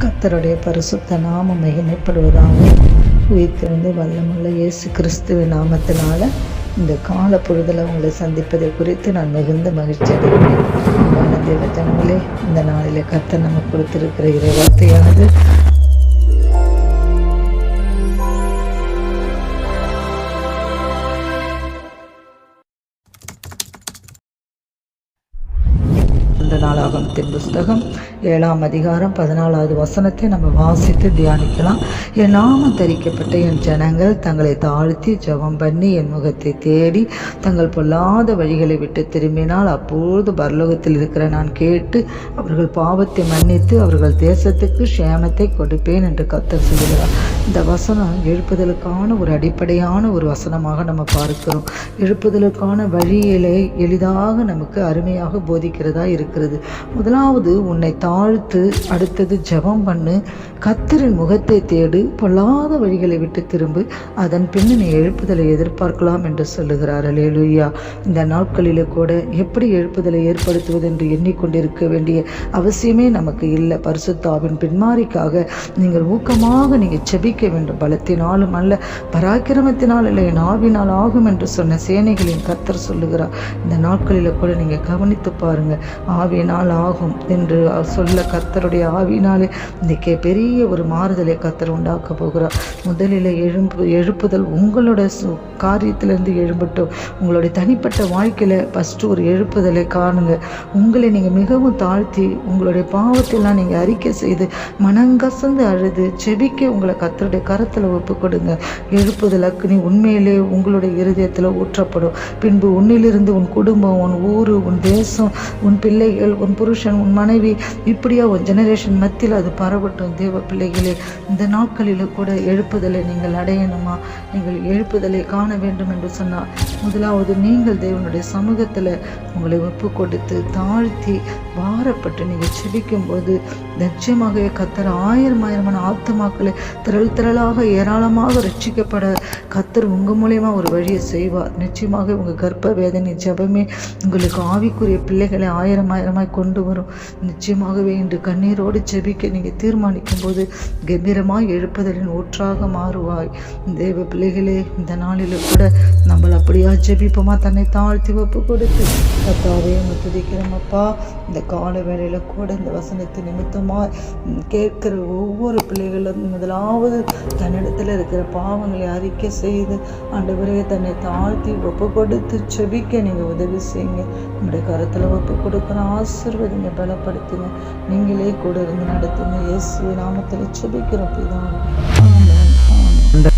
கர்த்தருடைய பரிசுத்த நாமம் மகிமைப்படுவதாக. உயிர்த்தெழுந்து வல்லமுள்ள இயேசு கிறிஸ்துவின் நாமத்தினால இந்த கால பொழுதில் உங்களை சந்திப்பதை குறித்து நான் மிகுந்த மகிழ்ச்சி அடைகிறேன். அன்பான தேவ ஜனங்களே, இந்த நாளிலே கர்த்தர் நமக்கு கொடுத்திருக்கிற இறைவார்த்தையானது நாளாகமத்தின் புஸ்தகம் 7ஆம் அதிகாரம் 14வது வசனத்தை நம்ம வாசித்து தியானிக்கலாம். என் நாமம் தரிக்கப்பட்ட என் ஜனங்கள் தங்களை தாழ்த்தி ஜெபம் பண்ணி என் முகத்தை தேடி தங்கள் பொல்லாத வழிகளை விட்டு திரும்பினால் அப்பொழுது பரலோகத்தில் இருக்கிற நான் கேட்டு அவர்கள் பாவத்தை மன்னித்து அவர்கள் தேசத்துக்கு சேமத்தை கொடுப்பேன் என்று கர்த்தர் சொல்கிறார். இந்த வசனம் எழுப்புதலுக்கான ஒரு அடிப்படையான ஒரு வசனமாக நம்ம பார்க்கிறோம். எழுப்புதலுக்கான வழியிலே எளிதாக நமக்கு அருமையாக போதிக்கிறதா இருக்கிறது. முதலாவது உன்னை தாழ்த்து, அடுத்தது ஜெபம் பண்ணு, கர்த்தரின் முகத்தை தேடு, பொல்லாத வழிகளை விட்டு திரும்பு, அதன் பின் நீ எழுப்புதலை எதிர்பார்க்கலாம் என்று சொல்லுகிறார். அல்லேலூயா. இந்த நாட்களிலே கூட எப்படி எழுப்புதலை ஏற்படுத்துவது என்று எண்ணிக்கொண்டிருக்க வேண்டிய அவசியமே நமக்கு இல்லை. பரிசுத்தாவின் பின்மாரிக்காக நீங்கள் ஊக்கமாக நீங்கள் செபிக்க வேண்டும். பலத்தினாலும் அல்ல, பராக்கிரமத்தினால் இல்லை, என் ஆவினால் ஆகும் என்று சொன்ன சேனைகளின் கர்த்தர் சொல்லுகிறார். இந்த நாட்களிலே கூட நீங்கள் கவனித்து பாருங்க. ஆவியினால் ஆகும் என்று சொல்ல கர்த்தருடைய ஆவியினாலே இன்றைக்கே பெரிய ஒரு மாறுதலை கர்த்தர் உண்டாக்க போகிறார். முதலில் எழுப்புதல் உங்களோட காரியத்திலிருந்து எழும்பட்டும். உங்களுடைய தனிப்பட்ட வாழ்க்கையில் ஃபஸ்ட்டு ஒரு எழுப்புதலை காணுங்க. உங்களை நீங்கள் மிகவும் தாழ்த்தி உங்களுடைய பாவத்தெல்லாம் நீங்கள் அறிக்கை செய்து மனங்கசந்து அழுது செபிக்க உங்களை கர்த்தருடைய கரத்தில் ஒப்பு கொடுங்க. எழுப்புதல் அக்னி உண்மையிலே உங்களுடைய இருதயத்தில் ஊற்றப்படும். பின்பு உன்னிலிருந்து உன் குடும்பம், உன் ஊர், உன் தேசம், உன் பிள்ளைகள், உன் புருஷன், உன் மனைவி, இப்படியா உன் ஜெனரேஷன் மத்தியில் அது பரவட்டும். தேவ பிள்ளைகளே, இந்த நாட்களில் கூட எழுப்புதலை நீங்கள் அடையணுமா? நீங்கள் எழுப்புதலை காண வேண்டும் என்று சொன்னால் முதலாவது நீங்கள் தேவனுடைய சமூகத்தில் உங்களை ஒப்பு கொடுத்து தாழ்த்தி வாரப்பட்டு நீங்கள் செபிக்கும் போது நிச்சயமாகவே கர்த்தர் ஆயிரமான ஆத்துமாக்களை திரளாக ஏராளமாக ரட்சிக்கப்பட கர்த்தர் உங்கள் மூலயமா ஒரு வழியை செய்வார். நிச்சயமாக உங்கள் கர்ப்ப வேதனை ஜெபமே உங்களுக்கு ஆவிக்குரிய பிள்ளைகளை ஆயிரமாய் கொண்டு வரும். நிச்சயமாகவே இன்று கண்ணீரோடு செபிக்க நீங்கள் தீர்மானிக்கும் போது கம்பீரமாய் எழுப்புதலின் ஊற்றாக மாறுவாய். தேவ பிள்ளைகளே, இந்த நாளில் கூட நம்மளை அப்படியா ஜெபிப்போமா? தன்னை தாழ்த்தி ஒப்பு கொடுத்து கர்த்தாவே துதிக்கிறோமப்பா. இந்த கால வேளையில் கூட இந்த வசனத்தை நிமித்தமாக கேட்கிற ஒவ்வொரு பிள்ளைகளும் முதலாவது தன்னிடத்தில் இருக்கிற பாவங்களை அறிக்கை செய்து ஆண்டவரே தன்னை தாழ்த்தி ஒப்பு கொடுத்து செபிக்க நீங்கள் உதவி செய்யுங்க. நம்முடைய கருத்தில் ஒப்பு கொடுக்குற ஆசீர்வதிங்க, பலப்படுத்துங்க, நீங்களே கூட இருந்து நடத்துங்க. இயேசு நாமத்தில் செபிக்கிறோம் பிதாவே. ஆமென்.